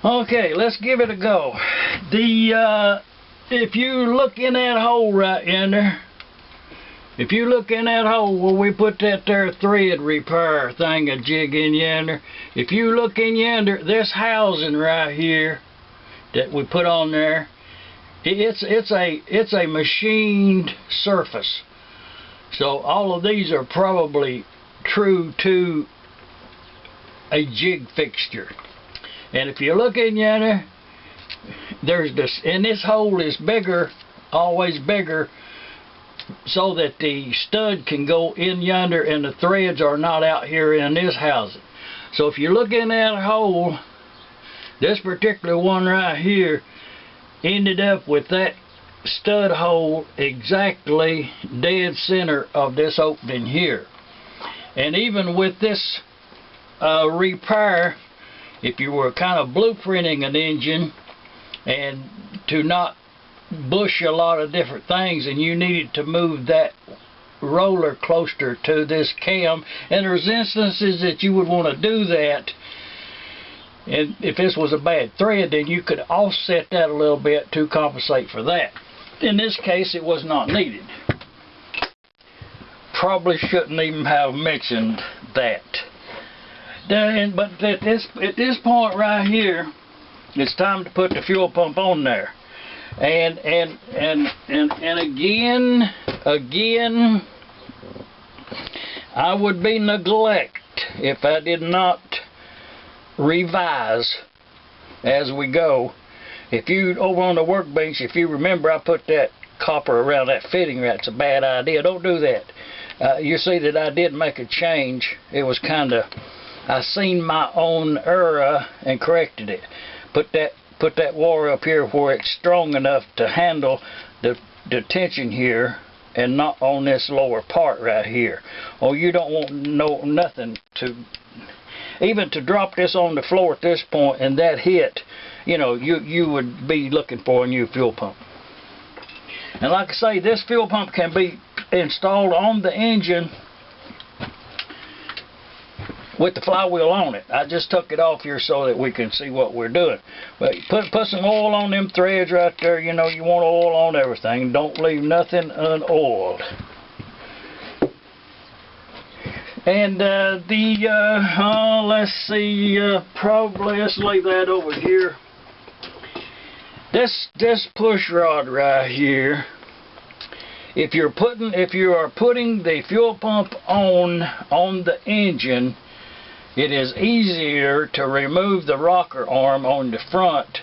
Okay, let's give it a go. If you look in that hole right yonder, if you look in that hole where we put that there thread repair thing a jig in yonder, if you look in yonder, this housing right here that we put on there, it's a machined surface. So all of these are probably true to a jig fixture. And if you look in yonder, there's this, and this hole is bigger, always bigger, so that the stud can go in yonder and the threads are not out here in this housing. So if you look in that hole, this particular one right here ended up with that stud hole exactly dead center of this opening here. And even with this repair, if you were kind of blueprinting an engine and to not bush a lot of different things, and you needed to move that roller closer to this cam, and there's instances that you would want to do that, and if this was a bad thread, then you could offset that a little bit to compensate for that. In this case, it was not needed. Probably shouldn't even have mentioned that. But at this point right here, it's time to put the fuel pump on there. And again, I would be neglect if I did not revise as we go. If you, over on the workbench, if you remember, I put that copper around that fitting. That's a bad idea. Don't do that. You see that I did make a change. It was kind of, I seen my own error and corrected it. Put that wire up here where it's strong enough to handle the tension here, and not on this lower part right here. Or you don't want nothing to, even to drop this on the floor at this point and that hit, you know, you would be looking for a new fuel pump. And like I say, this fuel pump can be installed on the engine with the flywheel on it. I just took it off here so that we can see what we're doing. But put some oil on them threads right there. You know, you want oil on everything. Don't leave nothing unoiled. And let's see, probably let's leave that over here. This push rod right here, if you are putting the fuel pump on the engine, it is easier to remove the rocker arm on the front,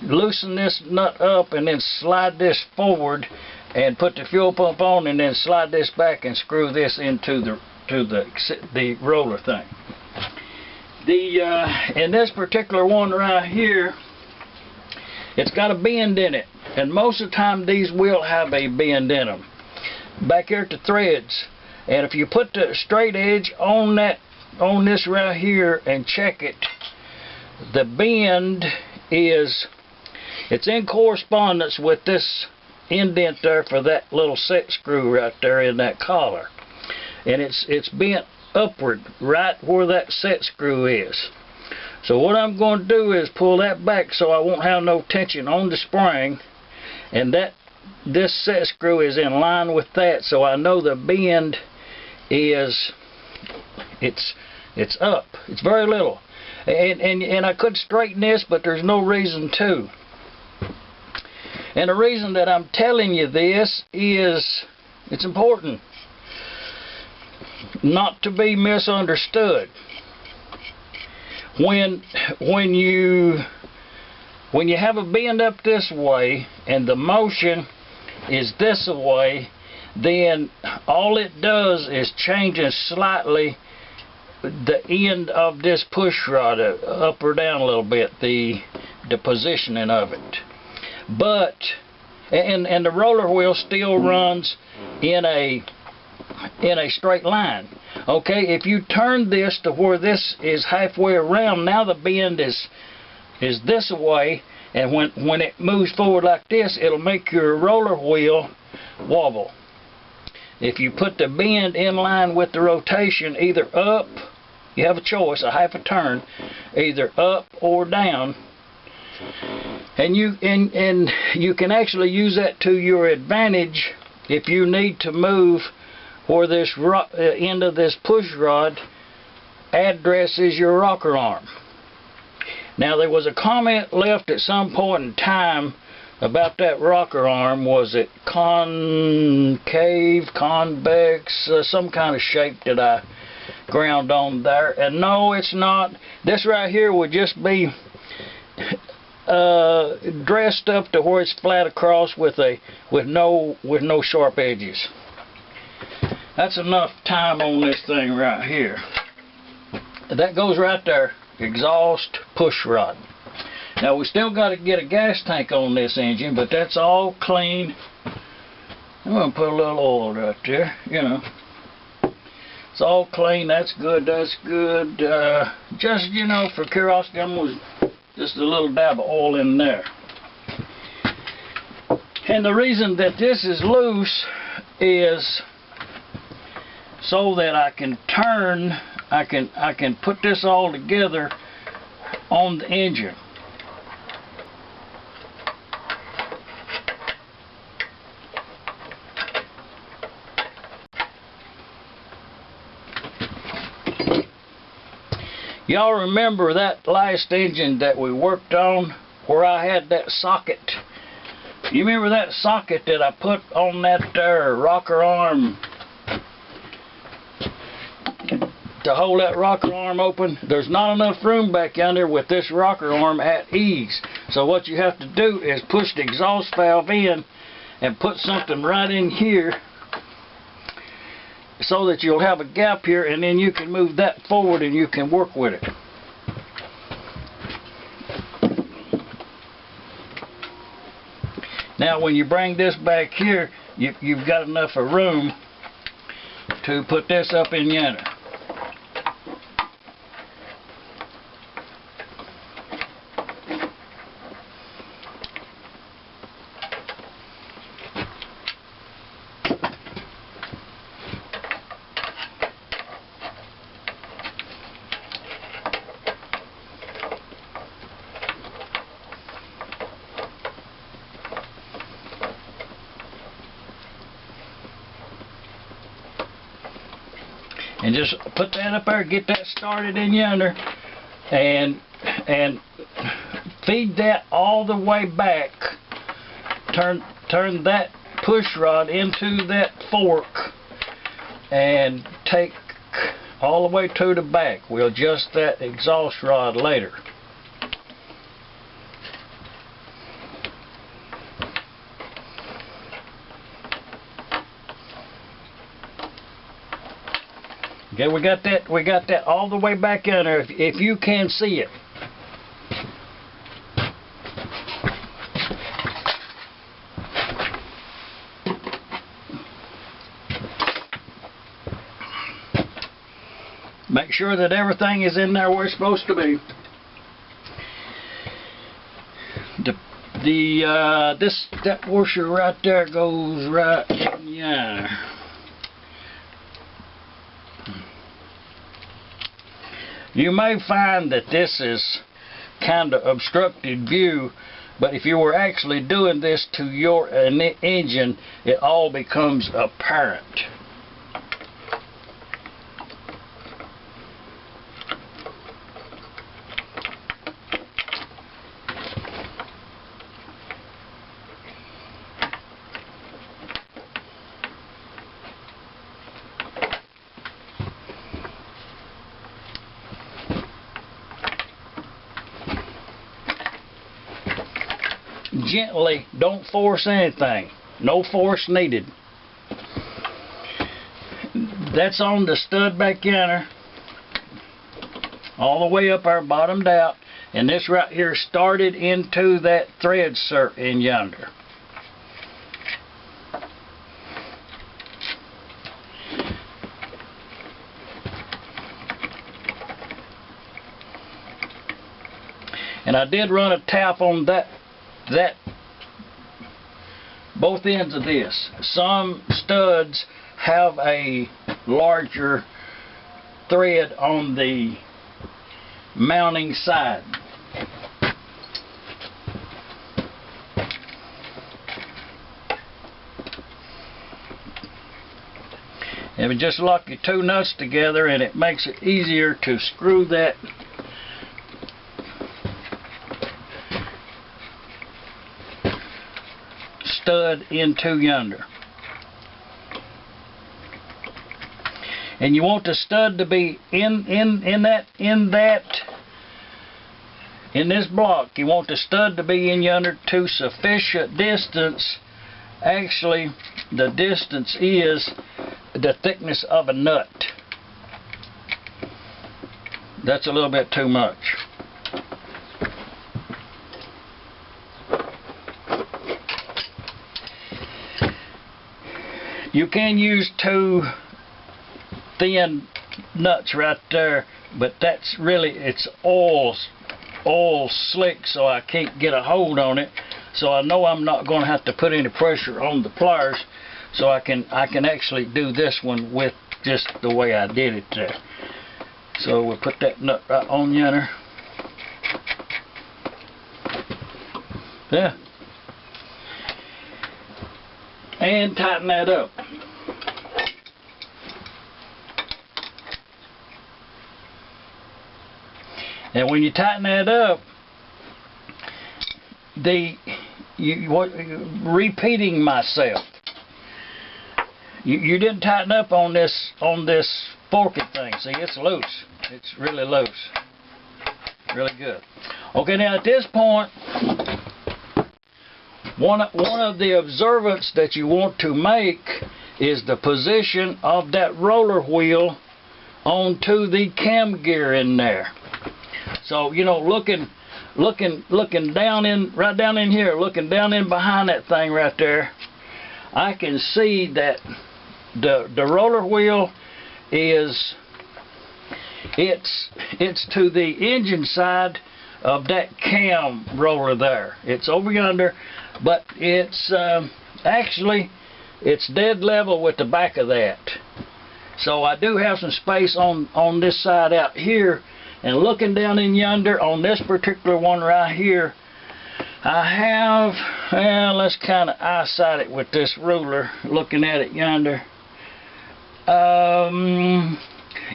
loosen this nut up, and then slide this forward and put the fuel pump on, and then slide this back and screw this into the roller thing. In this particular one right here, it's got a bend in it, and most of the time these will have a bend in them. Back here at the threads, and if you put the straight edge on this right here and check it, the bend it's in correspondence with this indent there for that little set screw right there in that collar, and it's bent upward right where that set screw is. So what I'm going to do is pull that back so I won't have no tension on the spring, and this set screw is in line with that, so I know the bend is it's up. It's very little, and I could straighten this, but there's no reason to. And the reason that I'm telling you this is it's important not to be misunderstood. When you have a bend up this way and the motion is this way, then all it does is changes slightly the end of this push rod up or down a little bit, the positioning of it. But and the roller wheel still runs in a straight line. Okay, if you turn this to where this is halfway around, now the bend is this way, and when it moves forward like this, it'll make your roller wheel wobble. If you put the bend in line with the rotation, either up, you have a choice, a half a turn, either up or down, And you can actually use that to your advantage if you need to move where this end of this push rod addresses your rocker arm. Now, there was a comment left at some point in time about that rocker arm. Was it concave, convex, some kind of shape that I ground on there? And no, it's not. This right here would just be dressed up to where it's flat across with no sharp edges. That's enough time on this thing right here. That goes right there. Exhaust push rod. Now, we still got to get a gas tank on this engine, but that's all clean. I'm going to put a little oil right there, you know. It's all clean. That's good. That's good. Just, you know, for curiosity, I'm going to just a little dab of oil in there. And the reason that this is loose is so that I can turn, I can put this all together on the engine. Y'all remember that last engine that we worked on where I had that socket? You remember that socket that I put on that rocker arm to hold that rocker arm open? There's not enough room back yonder with this rocker arm at ease. So what you have to do is push the exhaust valve in and put something right in here so that you'll have a gap here, and then you can move that forward and you can work with it. Now, when you bring this back here, you've got enough of room to put this up in yonder. And just put that up there, get that started in yonder, and feed that all the way back. Turn that push rod into that fork and take all the way to the back. We'll adjust that exhaust rod later. Okay, we got that all the way back in there, if you can see it. Make sure that everything is in there where it's supposed to be. That washer right there goes right in there. You may find that this is kind of obstructed view, but if you were actually doing this to your engine, it all becomes apparent. Gently, don't force anything. No force needed. That's on the stud back yonder, all the way up there, bottomed out, and this right here started into that thread insert in yonder. And I did run a tap on that both ends of this. Some studs have a larger thread on the mounting side. And we just lock your two nuts together, and it makes it easier to screw that stud into yonder. And you want the stud to be in this block. You want the stud to be in yonder to sufficient distance. Actually, the distance is the thickness of a nut. That's a little bit too much. You can use two thin nuts right there, but that's really, it's oil slick, so I can't get a hold on it. So I know I'm not going to have to put any pressure on the pliers, so I can actually do this one with just the way I did it there. So we'll put that nut right on yonder. Yeah. And tighten that up. And when you tighten that up, repeating myself, you didn't tighten up on this forking thing. See, it's loose. It's really loose. Really good. Okay, now at this point, one of the observance that you want to make is the position of that roller wheel onto the cam gear in there. So, you know, looking down in, right down in here, looking down in behind that thing right there, I can see that the roller wheel is, it's to the engine side of that cam roller there. It's over yonder, but it's actually, it's dead level with the back of that. So I do have some space on this side out here. And looking down in yonder on this particular one right here, I have, well, let's kind of eyesight it with this ruler, looking at it yonder.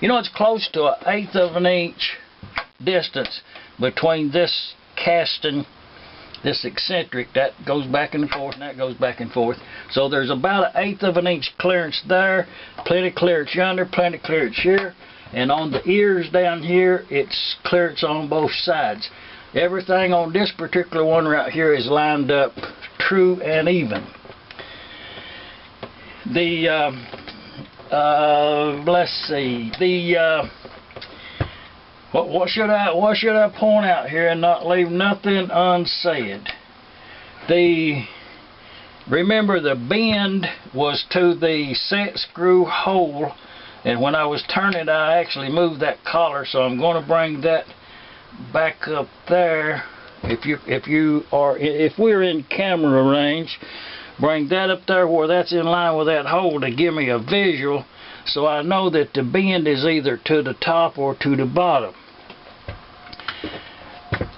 You know, it's close to 1/8 of an inch distance between this casting, this eccentric, that goes back and forth, and that goes back and forth. So there's about 1/8 of an inch clearance there, plenty clearance yonder, plenty clearance here. And on the ears down here, it's clearance on both sides. Everything on this particular one right here is lined up true and even. Let's see, what should I point out here and not leave nothing unsaid? Remember, the bend was to the set screw hole. And when I was turning, I actually moved that collar, so I'm going to bring that back up there. If we're in camera range, bring that up there where that's in line with that hole to give me a visual, so I know that the bend is either to the top or to the bottom.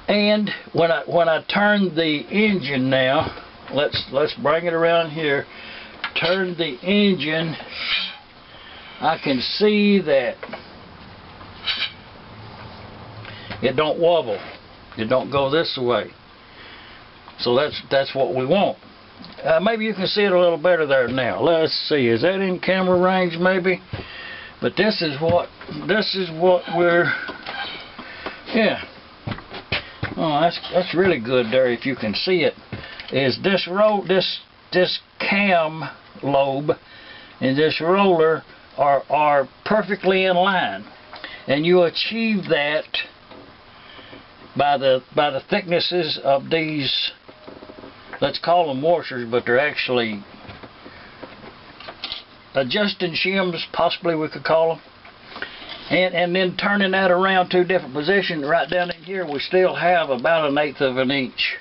And when I turn the engine now, let's bring it around here. Turn the engine. I can see that it don't wobble. It don't go this way. So that's what we want. Maybe you can see it a little better there now. Let's see. Is that in camera range maybe? But this is what we're, yeah. Oh, that's really good there if you can see it. Is this cam lobe and this roller are perfectly in line, and you achieve that by the thicknesses of these, let's call them washers, but they're actually adjusting shims, possibly we could call them. And then turning that around to different positions. Right down in here we still have about 1/8 of an inch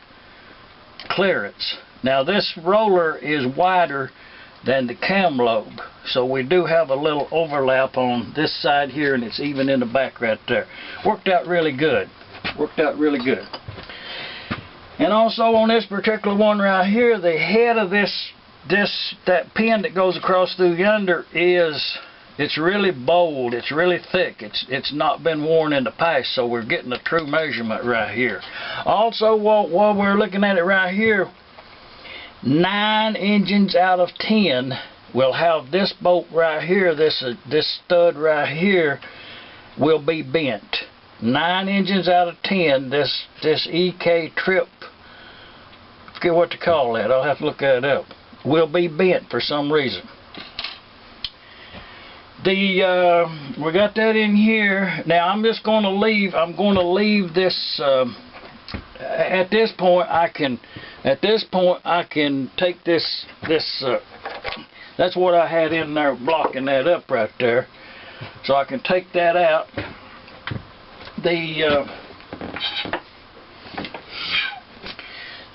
clearance. Now this roller is wider than the cam lobe, so we do have a little overlap on this side here, and it's even in the back right there. Worked out really good. Worked out really good. And also on this particular one right here, the head of that pin that goes across through yonder is It's really bold, it's really thick, it's not been worn in the past, so we're getting a true measurement right here. Also, while we're looking at it right here, 9 engines out of 10 will have this bolt right here, this stud right here will be bent. 9 engines out of 10, this EK trip, I forget what to call that, I'll have to look that up, will be bent for some reason. We got that in here. Now I'm just going to leave. I'm going to leave this. At this point, I can take this. That's what I had in there blocking that up right there. So I can take that out.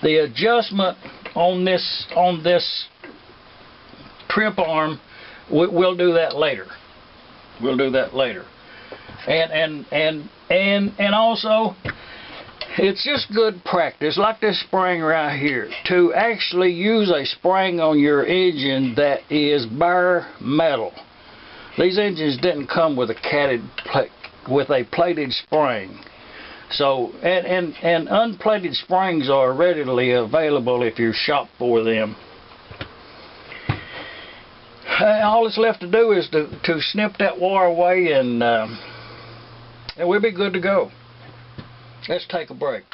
The adjustment on this trip arm, we'll do that later. We'll do that later. And also, it's just good practice, like this spring right here, to actually use a spring on your engine that is bare metal. These engines didn't come with a plated spring. So, and unplated springs are readily available if you shop for them. All that's left to do is to snip that wire away, and we'll be good to go. Let's take a break.